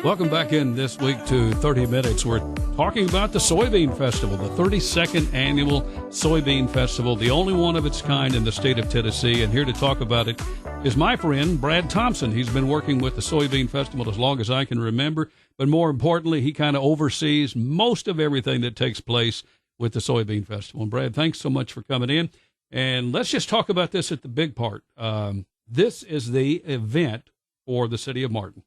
Welcome back in this week to 30 Minutes. We're talking about the Soybean Festival, the 32nd Annual Soybean Festival, the only one of its kind in the state of Tennessee. And here to talk about it is my friend, Brad Thompson. He's been working with the Soybean Festival as long as I can remember. But more importantly, he kind of oversees most of everything that takes place with the Soybean Festival. And Brad, thanks so much for coming in. And let's just talk about this at the big part. This is the event for the city of Martin.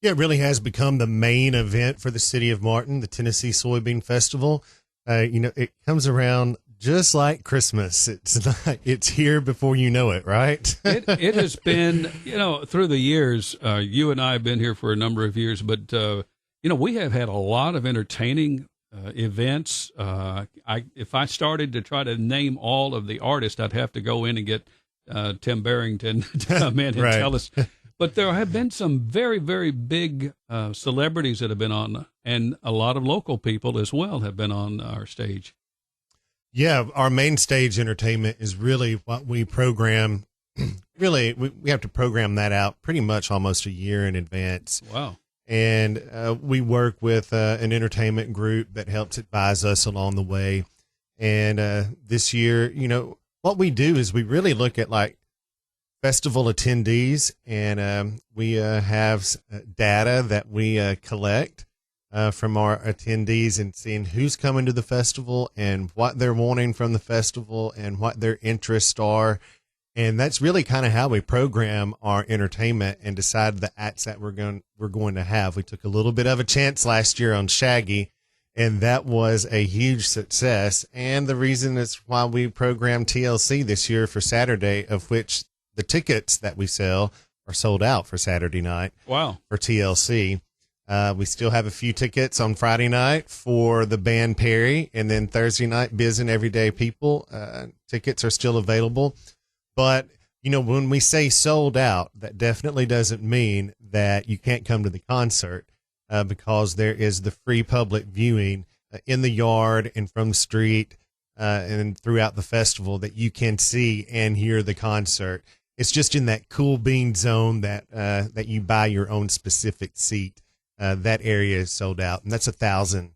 Yeah, it really has become the main event for the city of Martin, the Tennessee Soybean Festival. It comes around just like Christmas. It's here before you know it, right? It has been, through the years, you and I have been here for a number of years, but, we have had a lot of entertaining events. If I started to try to name all of the artists, I'd have to go in and get Tim Barrington to come in and right. tell us. But there have been some very, very big celebrities that have been on, and a lot of local people as well have been on our stage. Yeah, our main stage entertainment is really what we program. Really, we have to program that out pretty much almost a year in advance. Wow. And we work with an entertainment group that helps advise us along the way. And this year, what we do is we really look at like festival attendees, and we have data that we collect from our attendees and seeing who's coming to the festival and what they're wanting from the festival and what their interests are. And that's really kind of how we program our entertainment and decide the acts that we're going to have. We took a little bit of a chance last year on Shaggy, and that was a huge success. And the reason is why we programmed TLC this year for Saturday, of which the tickets that we sell are sold out for Saturday night. Wow. For TLC. We still have a few tickets on Friday night for the band Perry, and then Thursday night, Biz and Everyday People. Tickets are still available. But, when we say sold out, that definitely doesn't mean that you can't come to the concert because there is the free public viewing in the yard and from the street and throughout the festival that you can see and hear the concert. It's just in that cool bean zone that you buy your own specific seat. That area is sold out, and that's 1,000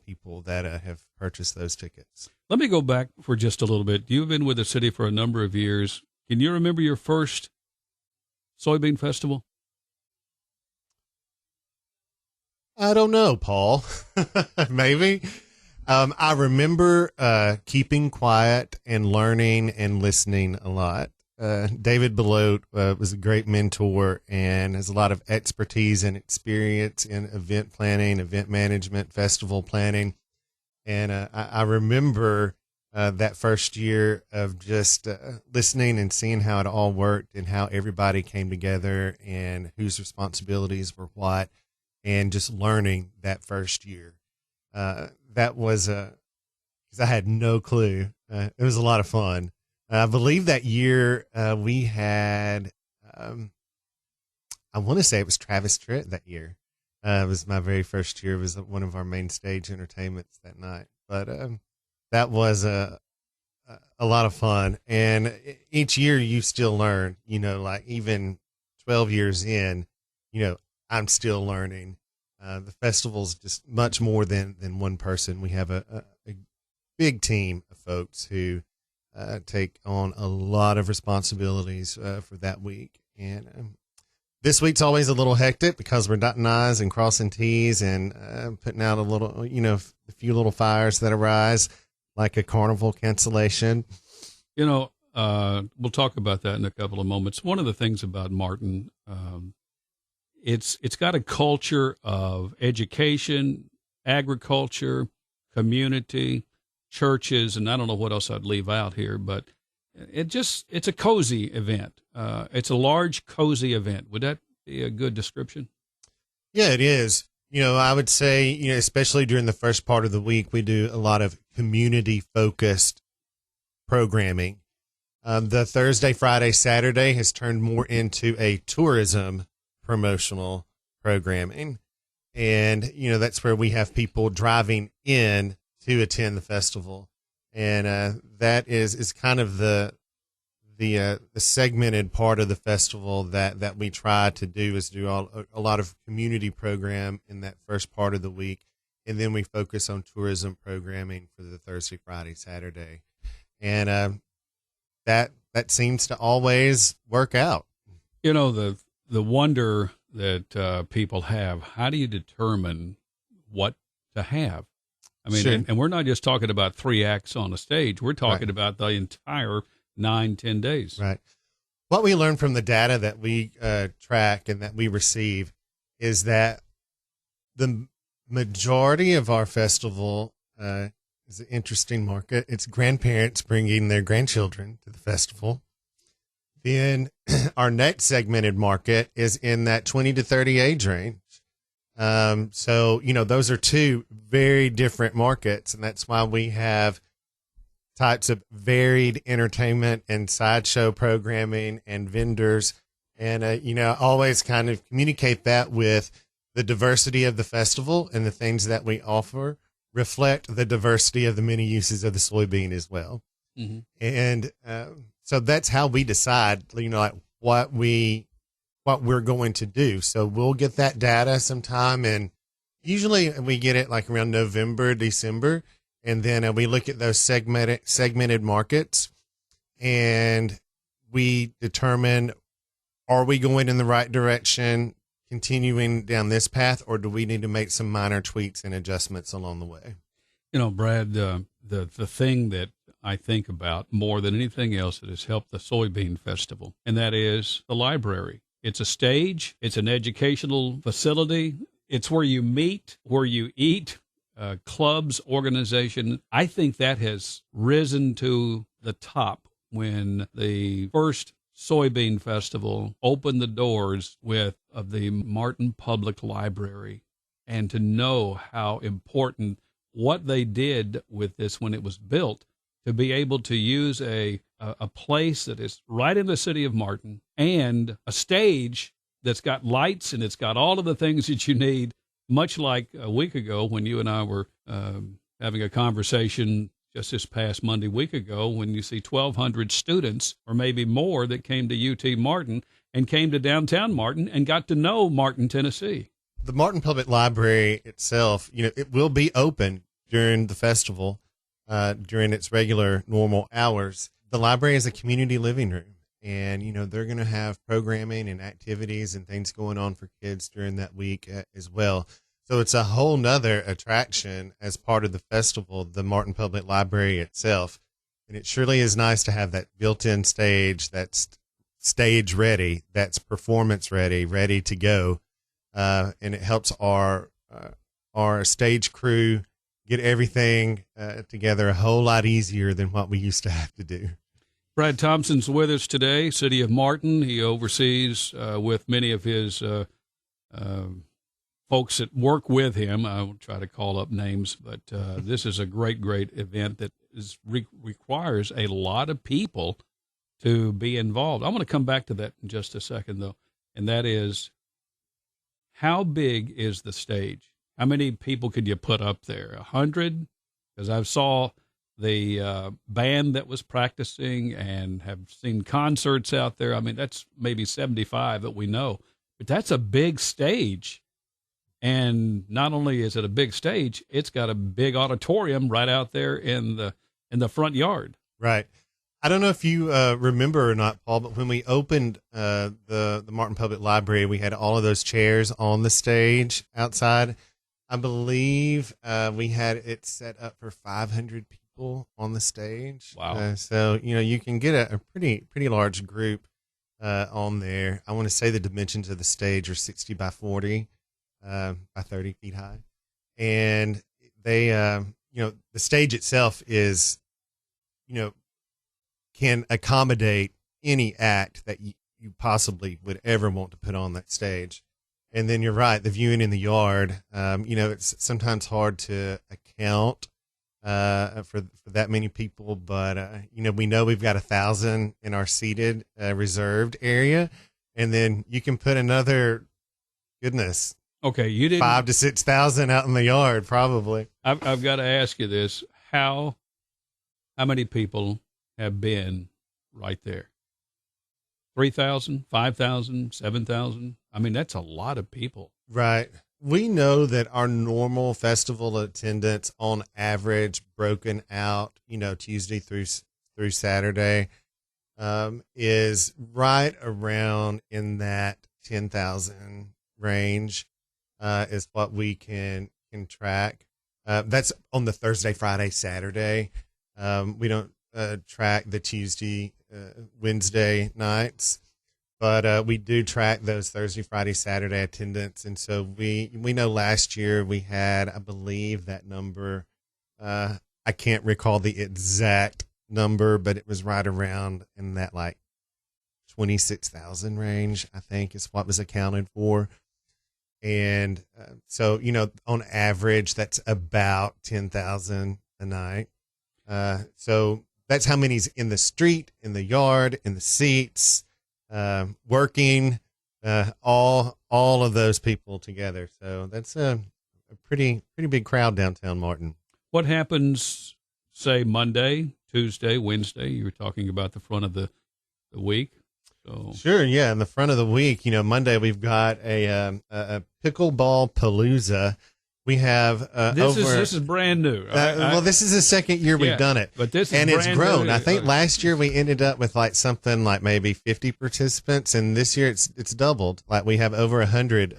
people that have purchased those tickets. Let me go back for just a little bit. You've been with the city for a number of years. Can you remember your first soybean festival? I don't know, Paul. Maybe. I remember keeping quiet and learning and listening a lot. David Belote was a great mentor and has a lot of expertise and experience in event planning, event management, festival planning. And I remember that first year of just listening and seeing how it all worked and how everybody came together and whose responsibilities were what, and just learning that first year. That was because I had no clue. It was a lot of fun. I believe that year we had, I want to say it was Travis Tritt that year. It was my very first year. It was one of our main stage entertainments that night. But that was a lot of fun. And each year you still learn, like even 12 years in, I'm still learning. The festival's just much more than one person. We have a big team of folks who take on a lot of responsibilities for that week. And this week's always a little hectic because we're dotting I's and crossing T's and putting out a little, a few little fires that arise, like a carnival cancellation. We'll talk about that in a couple of moments. One of the things about Martin, it's got a culture of education, agriculture, community, churches, and I don't know what else I'd leave out here, but it's a cozy event. It's a large, cozy event. Would that be a good description? Yeah, it is. I would say, especially during the first part of the week, we do a lot of community-focused programming. The Thursday, Friday, Saturday has turned more into a tourism promotional programming. And, that's where we have people driving in to attend the festival. And that is kind of the the segmented part of the festival that we try to do is do a lot of community program in that first part of the week, and then we focus on tourism programming for the Thursday, Friday, Saturday, and that seems to always work out. You know, the wonder that people have, how do you determine what to have? I mean, Sure. and we're not just talking about 3 acts on a stage. We're talking about the entire 9-10 days. Right. What we learn from the data that we track and that we receive is that the majority of our festival is an interesting market. It's grandparents bringing their grandchildren to the festival. Then our next segmented market is in that 20 to 30 age range. So, those are 2 very different markets, and that's why we have types of varied entertainment and sideshow programming and vendors. And, always kind of communicate that with the diversity of the festival, and the things that we offer reflect the diversity of the many uses of the soybean as well. Mm-hmm. And so that's how we decide, like what we're going to do. So we'll get that data sometime, and usually we get it like around November, December. And then we look at those segmented markets, and we determine, are we going in the right direction, continuing down this path, or do we need to make some minor tweaks and adjustments along the way? You know, Brad, the thing that I think about more than anything else that has helped the Soybean Festival, and that is the library. It's a stage. It's an educational facility. It's where you meet, where you eat, clubs, organization. I think that has risen to the top when the first Soybean Festival opened the doors of the Martin Public Library, and to know how important what they did with this when it was built, to be able to use a place that is right in the city of Martin, and a stage that's got lights and it's got all of the things that you need, much like a week ago when you and I were having a conversation just this past Monday week ago, when you see 1,200 students or maybe more that came to UT Martin and came to downtown Martin and got to know Martin, Tennessee. The Martin Public Library itself, it will be open during the festival, during its regular normal hours. The library is a community living room, and, they're going to have programming and activities and things going on for kids during that week as well. So it's a whole nother attraction as part of the festival, the Martin Public Library itself. And it surely is nice to have that built-in stage that's stage ready, that's performance ready, ready to go. And it helps our stage crew get everything together a whole lot easier than what we used to have to do. Brad Thompson's with us today, City of Martin. He oversees with many of his folks that work with him. I will try to call up names, but this is a great, great event that requires a lot of people to be involved. I want to come back to that in just a second, though, and that is, how big is the stage? How many people could you put up there? 100? Because I saw the band that was practicing and have seen concerts out there. I mean, that's maybe 75 that we know, but that's a big stage. And not only is it a big stage, it's got a big auditorium right out there in the front yard. Right. I don't know if you remember or not, Paul, but when we opened the Martin Public Library, we had all of those chairs on the stage outside. I believe we had it set up for 500 people on the stage. Wow. So, you can get a pretty large group on there. I want to say the dimensions of the stage are 60 by 40 by 30 feet high. And they, the stage itself is, can accommodate any act that you possibly would ever want to put on that stage. And then you're right, the viewing in the yard, it's sometimes hard to account for that many people, but, we know we've got 1,000 in our seated reserved area, and then you can put another, goodness, okay, you didn't 5,000 to 6,000 out in the yard, probably. I've got to ask you this: how many people have been right there? 3,000, 5,000, 7,000. I mean, that's a lot of people. Right. We know that our normal festival attendance on average broken out, Tuesday through Saturday, is right around in that 10,000 range, is what we can track. That's on the Thursday, Friday, Saturday. We don't track the Tuesday, Wednesday nights, but we do track those Thursday, Friday, Saturday attendance. And so we know last year we had, I believe that number, I can't recall the exact number, but it was right around in that like 26,000 range, I think is what was accounted for. And so, on average, that's about 10,000 a night. So that's how many's in the street, in the yard, in the seats, working, all of those people together. So that's a pretty big crowd downtown Martin. What happens, say, Monday, Tuesday, Wednesday? You were talking about the front of the week. So. Sure, yeah. In the front of the week, Monday we've got a pickleball palooza. We have this is brand new. Well, this is the second year we've done it, but this is and it's grown. New. I think last year we ended up with like something like maybe 50 participants, and this year it's doubled. Like we have over 100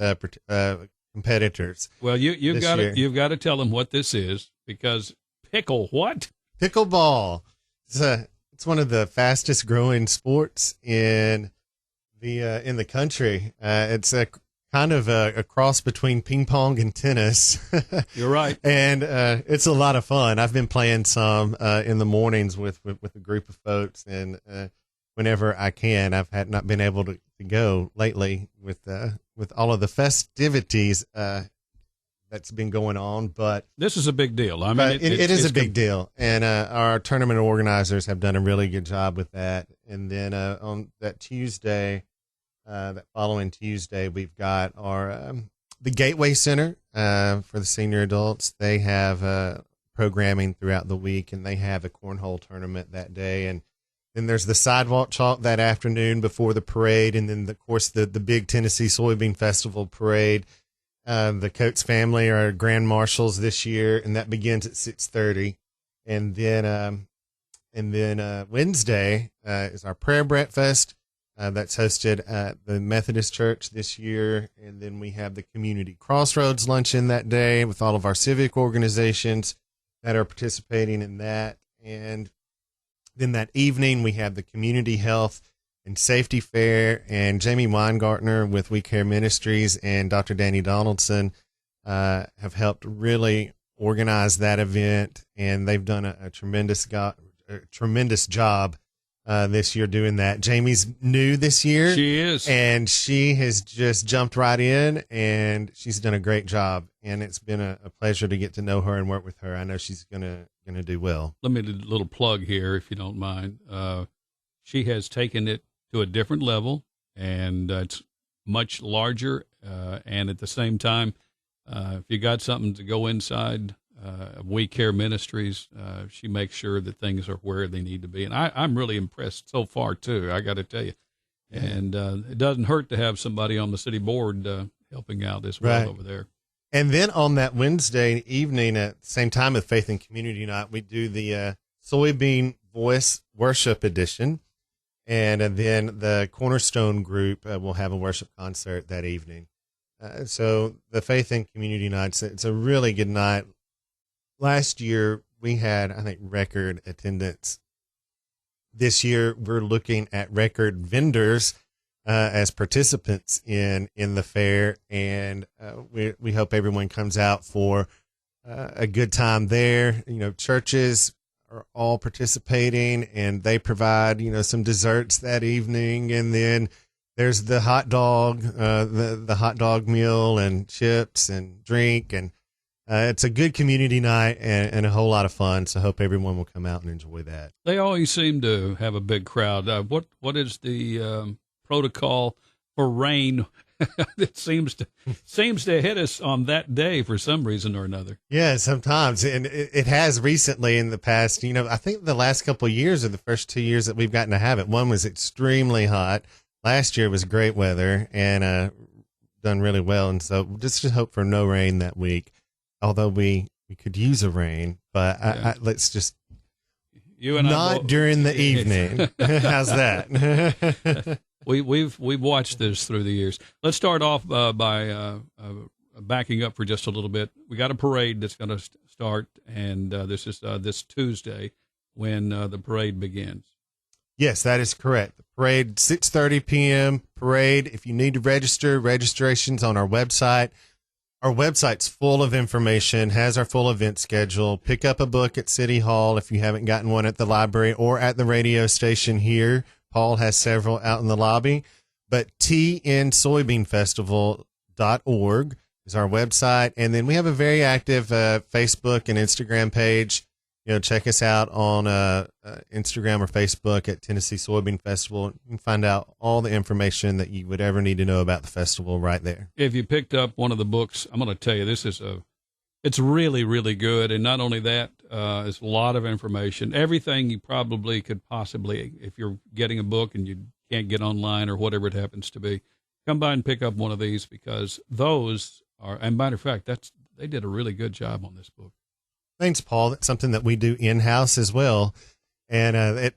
competitors. Well, you've got to tell them what this is, because pickleball. It's one of the fastest growing sports in the country. It's a kind of a cross between ping pong and tennis. You're right. And it's a lot of fun. I've been playing some in the mornings with a group of folks, and whenever I can. I've not been able to go lately with all of the festivities that's been going on, but this is a big deal. I mean, it is a big deal, and our tournament organizers have done a really good job with that. And then on that Tuesday, that following Tuesday, we've got our the Gateway Center for the senior adults. They have programming throughout the week, and they have a cornhole tournament that day. And then there's the sidewalk chalk that afternoon before the parade, and then of course the big Tennessee Soybean Festival parade. The Coates family are grand marshals this year, and that begins at 6:30. And then Wednesday is our prayer breakfast that's hosted at the Methodist Church this year. And then we have the Community Crossroads luncheon that day with all of our civic organizations that are participating in that. And then that evening we have the Community Health and Safety Fair, and Jamie Weingartner with We Care Ministries and Dr. Danny Donaldson have helped really organize that event, and they've done a tremendous job this year doing that. Jamie's new this year. She is. And she has just jumped right in, and she's done a great job, and it's been a pleasure to get to know her and work with her. I know she's gonna do well. Let me do a little plug here, if you don't mind. She has taken it to a different level, and it's much larger. And at the same time, if you got something to go inside We Care Ministries, she makes sure that things are where they need to be. And I'm really impressed so far, too, I got to tell you. And it doesn't hurt to have somebody on the city board helping out as well over there. And then on that Wednesday evening at the same time of Faith and Community Night, we do the Soybean Voice Worship Edition. And then the Cornerstone Group will have a worship concert that evening. So the Faith and Community Nights, it's a really good night. Last year, we had, I think, record attendance. This year, we're looking at record vendors as participants in the fair. And we hope everyone comes out for a good time there. Churches are all participating, and they provide, some desserts that evening. And then there's the hot dog, the hot dog meal and chips and drink. And it's a good community night and a whole lot of fun. So I hope everyone will come out and enjoy that. They always seem to have a big crowd. What is the protocol for rain? It seems to hit us on that day for some reason or another. Yeah, sometimes. And it has recently in the past. I think the last couple of years are the first 2 years that we've gotten to have it. One was extremely hot. last year was great weather and done really well. And so just hope for no rain that week, although we could use a rain, but Yeah. let's just You and not during the evening. How's that? We've watched this through the years. Let's start off by backing up for just a little bit. We got a parade that's going to start, and this is this Tuesday when the parade begins. Yes, that is correct. The parade, 6:30 p.m. parade. If you need to register, registration's on our website. Our website's full of information, has our full event schedule. Pick up a book at City Hall if you haven't gotten one at the library or at the radio station here. Paul has several out in the lobby. But tnsoybeanfestival.org is our website. And then we have a very active Facebook and Instagram page. You know, check us out on Instagram or Facebook at Tennessee Soybean Festival. You can find out all the information that you would ever need to know about the festival right there. If you picked up one of the books, I'm going to tell you it's really, really good. And not only that, it's a lot of information, everything you probably could possibly, if you're getting a book and you can't get online or whatever it happens to be, come by and pick up one of these, because those are, and matter of fact, they did a really good job on this book. Thanks, Paul. That's something that we do in-house as well. And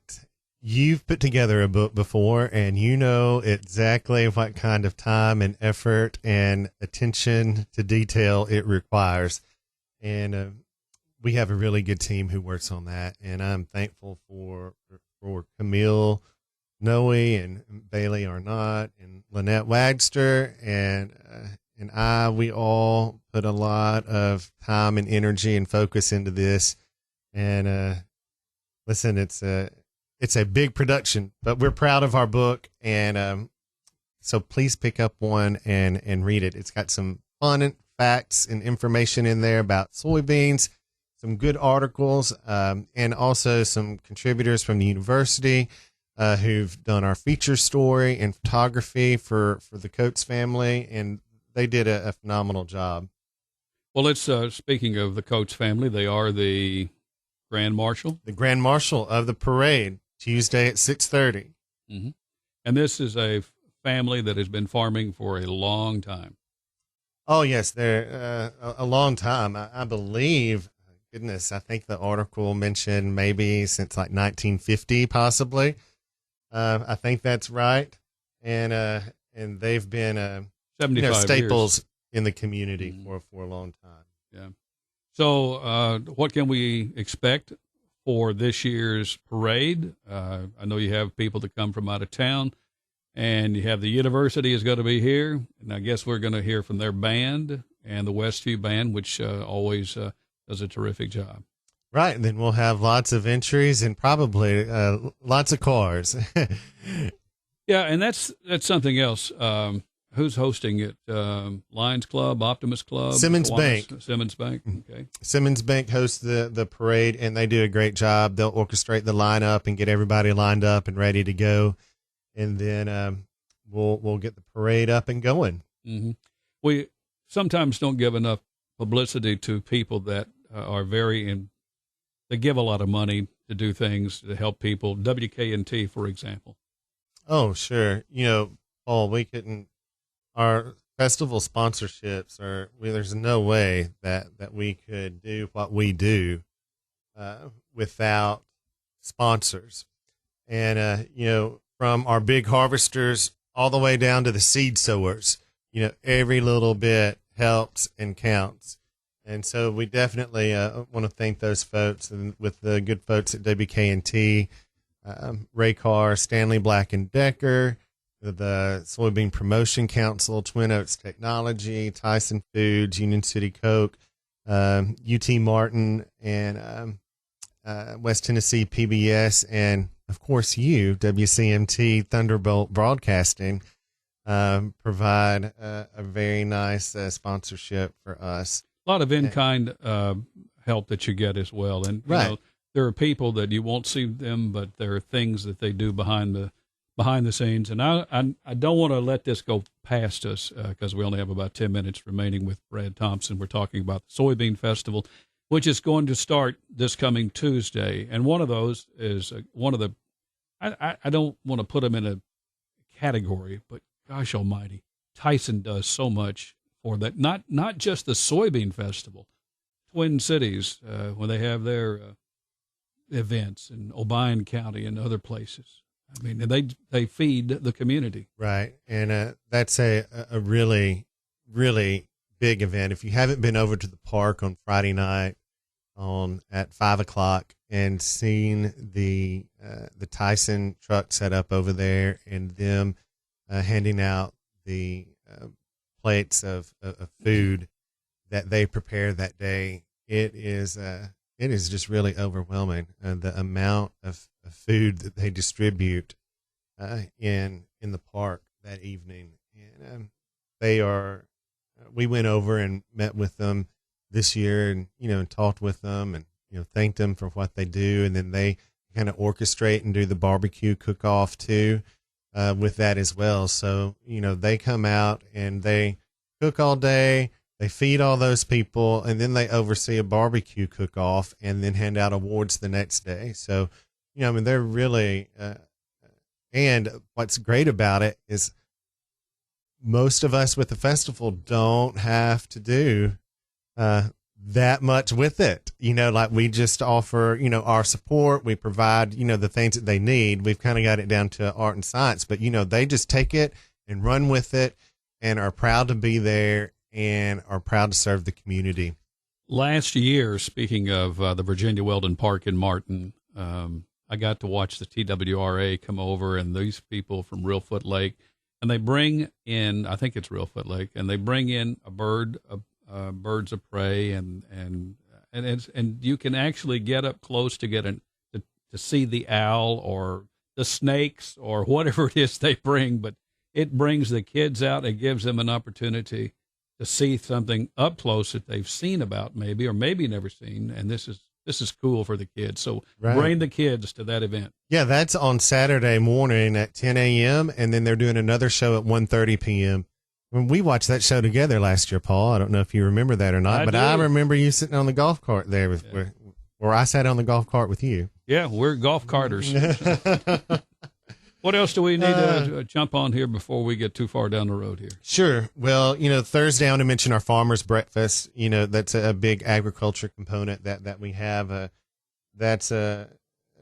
you've put together a book before, and you know exactly what kind of time and effort and attention to detail it requires. And we have a really good team who works on that. And I'm thankful for Camille Noe and Bailey Arnott and Lynette Wagster and we all put a lot of time and energy and focus into this. And listen, it's a big production, but we're proud of our book. And so please pick up one and read it. It's got some fun facts and information in there about soybeans, some good articles, and also some contributors from the university who've done our feature story and photography for the Coates family. And they did a phenomenal job. Well, it's speaking of the Coates family, they are the Grand Marshal. The Grand Marshal of the parade, Tuesday at 6:30. Mm-hmm. And this is a family that has been farming for a long time. Oh, yes, they're a long time. I believe, goodness, I think the article mentioned maybe since like 1950, possibly. I think that's right. And they've been 75 staples years in the community for a long time. Yeah. So what can we expect for this year's parade? I know you have people that come from out of town, and you have the university is going to be here. And I guess we're going to hear from their band and the Westview Band, which always does a terrific job. Right. And then we'll have lots of entries and probably lots of cars. Yeah. And that's something else. Who's hosting it? Lions Club, Optimist Club, Simmons Bank. Simmons Bank. Okay. Simmons Bank hosts the parade, and they do a great job. They'll orchestrate the lineup and get everybody lined up and ready to go, and then we'll get the parade up and going. Mm-hmm. We sometimes don't give enough publicity to people that are they give a lot of money to do things to help people. WKNT, for example. Oh, sure. Paul, we couldn't. Our festival sponsorships there's no way that we could do what we do without sponsors. And, from our big harvesters all the way down to the seed sowers, every little bit helps and counts. And so we definitely want to thank those folks, and with the good folks at WKNT, Ray Carr, Stanley Black & Decker, the Soybean Promotion Council, Twin Oaks Technology, Tyson Foods, Union City Coke, UT Martin, and West Tennessee PBS, and, of course, WCMT Thunderbolt Broadcasting, provide a very nice sponsorship for us. A lot of in-kind help that you get as well. And, right. There are people that you won't see them, but there are things that they do behind the scenes. And I don't want to let this go past us because we only have about 10 minutes remaining with Brad Thompson. We're talking about the Soybean Festival, which is going to start this coming Tuesday. And one of those is I don't want to put them in a category, but gosh almighty, Tyson does so much for that. Not just the Soybean Festival, Twin Cities, when they have their events in Obion County and other places. I mean, they feed the community. Right. And that's a really, really big event. If you haven't been over to the park on Friday night at 5:00 and seen the Tyson truck set up over there and them handing out the plates of food that they prepare that day, it is just really overwhelming. The amount of food that they distribute in the park that evening, and we went over and met with them this year, and talked with them, and thanked them for what they do, and then they kind of orchestrate and do the barbecue cook-off too with that as well. So they come out and they cook all day. They feed all those people, and then they oversee a barbecue cook-off and then hand out awards the next day. So, they're really, and what's great about it is most of us with the festival don't have to do that much with it. Like we just offer, our support. We provide, the things that they need. We've kind of got it down to art and science, but, they just take it and run with it and are proud to be there and are proud to serve the community. Last year, speaking of the Virginia Weldon Park in Martin, I got to watch the TWRA come over, and these people from Reelfoot Lake, and they bring in, I think it's Reelfoot Lake, and they bring in birds of prey, and you can actually get up close to to see the owl or the snakes or whatever it is they bring, but it brings the kids out. It gives them an opportunity to see something up close that they've seen about maybe or maybe never seen, and this is cool for the kids. So bring the kids to that event. Yeah, that's on Saturday morning at 10 a.m., and then they're doing another show at 1:30 p.m. When we watched that show together last year, Paul, I don't know if you remember that or not, I remember you sitting on the golf cart there where I sat on the golf cart with you. Yeah, we're golf carters. What else do we need to jump on here before we get too far down the road here? Sure. Well, Thursday, I want to mention our farmers breakfast. That's a big agriculture component that we have.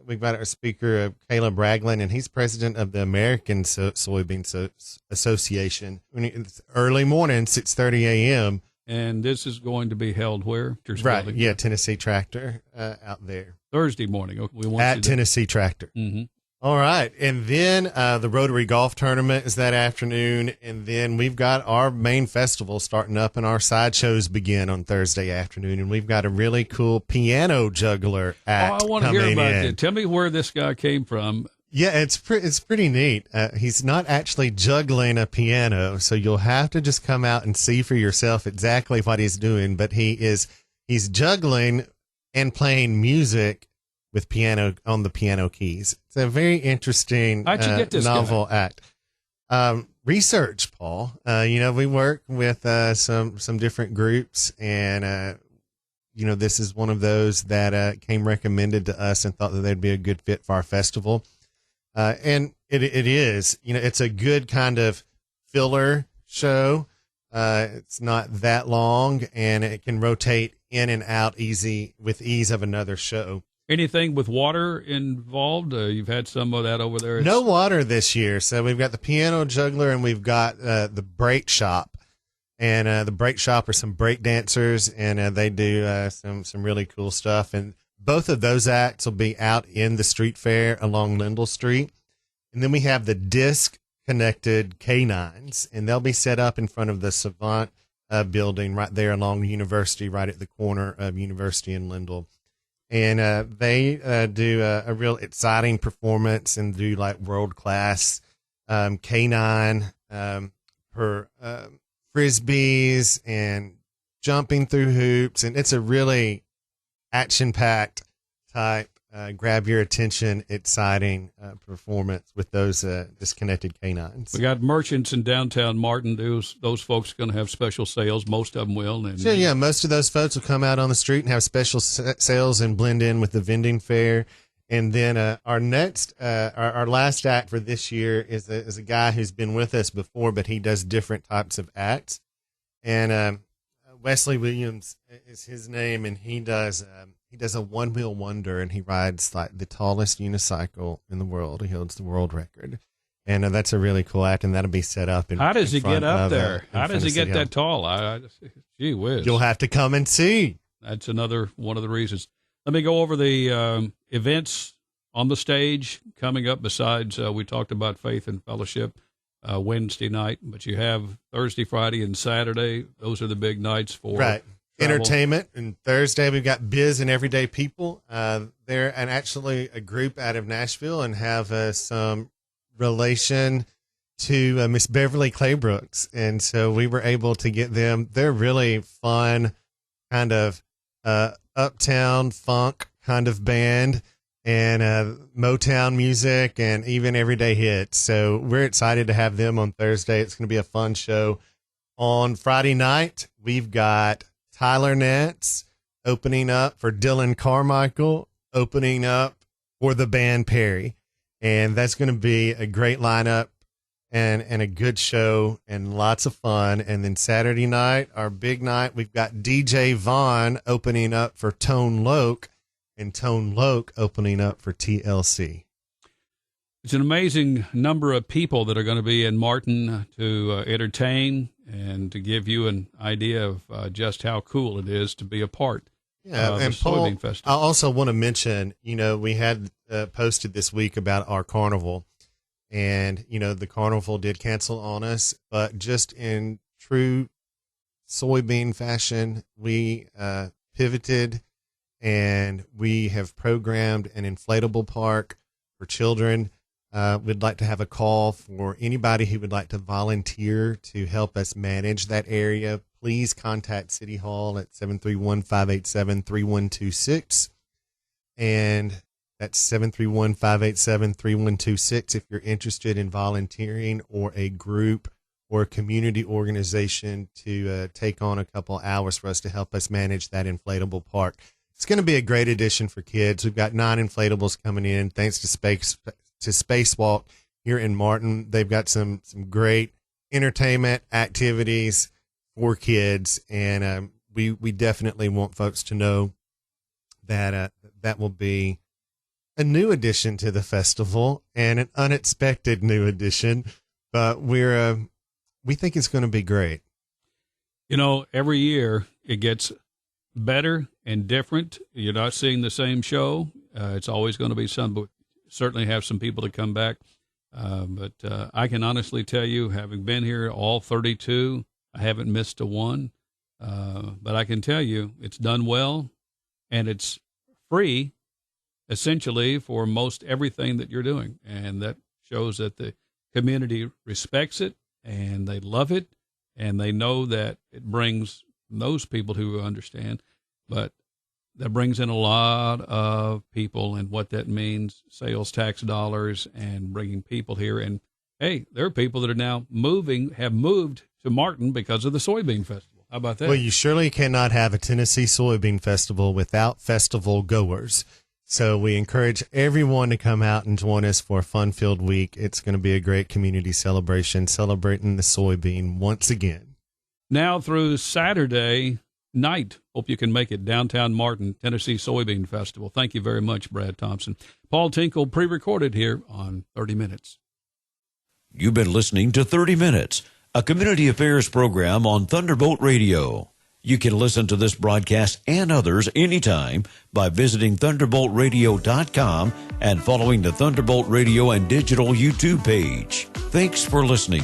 We've got our speaker, Caleb Ragland, and he's president of the American Soybean Association. It's early morning, 6:30 a.m. And this is going to be held where? Right. Yeah. Tennessee Tractor out there. Thursday morning. We want at Tennessee Tractor. Mm-hmm. All right. And then the Rotary Golf Tournament is that afternoon. And then we've got our main festival starting up, and our sideshows begin on Thursday afternoon. And we've got a really cool piano juggler act. I want to hear about it. Tell me where this guy came from. Yeah, it's pretty neat. He's not actually juggling a piano, so you'll have to just come out and see for yourself exactly what he's doing. But he's juggling and playing music with piano on the piano keys. It's a very interesting novel act. Research, Paul. We work with some different groups, and this is one of those that came recommended to us and thought that they'd be a good fit for our festival. And it is. It's a good kind of filler show. It's not that long, and it can rotate in and out with ease of another show. Anything with water involved? You've had some of that over there. No water this year. So we've got the piano juggler, and we've got the break shop. And the break shop are some break dancers, and they do some really cool stuff. And both of those acts will be out in the street fair along Lindell Street. And then we have the disc-connected canines, and they'll be set up in front of the Savant building right there along University, right at the corner of University and Lindell. And they do a real exciting performance and do like world-class canine frisbees and jumping through hoops. And it's a really action-packed type, grab your attention, exciting performance with those disconnected canines. We got merchants in downtown Martin. Those folks are going to have special sales. Most of them will. And sure, yeah, most of those folks will come out on the street and have special sales and blend in with the vending fair. And then our last act for this year is a guy who's been with us before, but he does different types of acts. And Wesley Williams is his name, and he does a one-wheel wonder, and he rides like the tallest unicycle in the world. He holds the world record. And that's a really cool act, and that'll be set up. How does he get up there? How does he get that tall? Gee whiz. You'll have to come and see. That's another one of the reasons. Let me go over the events on the stage coming up besides we talked about Faith and Fellowship Wednesday night, but you have Thursday, Friday, and Saturday. Those are the big nights for travel. Entertainment. And Thursday we've got Biz and Everyday People. They're actually a group out of Nashville and have some relation to Miss Beverly Claybrooks. And so we were able to get them. They're really fun, kind of uptown funk kind of band, and Motown music, and even everyday hits. So we're excited to have them on Thursday. It's going to be a fun show. On Friday night, we've got Tyler Nets opening up for Dylan Carmichael, opening up for the band Perry. And that's going to be a great lineup and a good show and lots of fun. And then Saturday night, our big night, we've got DJ Vaughn opening up for Tone Loke, and Tone Loke opening up for TLC. It's an amazing number of people that are going to be in Martin to entertain and to give you an idea of just how cool it is to be a part of the Soybean Festival. I also want to mention, we had posted this week about our carnival. And, the carnival did cancel on us, but just in true soybean fashion, we pivoted, and we have programmed an inflatable park for children. We'd like to have a call for anybody who would like to volunteer to help us manage that area. Please contact City Hall at 731-587-3126. And that's 731-587-3126 if you're interested in volunteering, or a group or a community organization to take on a couple hours for us to help us manage that inflatable park. It's going to be a great addition for kids. We've got 9 inflatables coming in thanks to Spacewalk here in Martin. They've got some great entertainment activities for kids, and we definitely want folks to know that that will be a new addition to the festival, and an unexpected new addition, but we think it's going to be great. Every year it gets better and different. You're not seeing the same show. It's always going to be some, but certainly have some people to come back. But I can honestly tell you, having been here all 32, I haven't missed a one. But I can tell you it's done well, and it's free essentially for most everything that you're doing. And that shows that the community respects it, and they love it, and they know that it brings those people who understand, but that brings in a lot of people, and what that means, sales tax dollars, and bringing people here. And hey, there are people that are now have moved to Martin because of the Soybean Festival. How about that? Well, you surely cannot have a Tennessee Soybean Festival without festival goers. So we encourage everyone to come out and join us for a fun-filled week. It's going to be a great community celebration, celebrating the soybean once again. Now through Saturday night, hope you can make it, downtown Martin, Tennessee Soybean Festival. Thank you very much, Brad Thompson. Paul Tinkle, pre-recorded here on 30 Minutes. You've been listening to 30 Minutes, a community affairs program on Thunderbolt Radio. You can listen to this broadcast and others anytime by visiting thunderboltradio.com and following the Thunderbolt Radio and Digital YouTube page. Thanks for listening.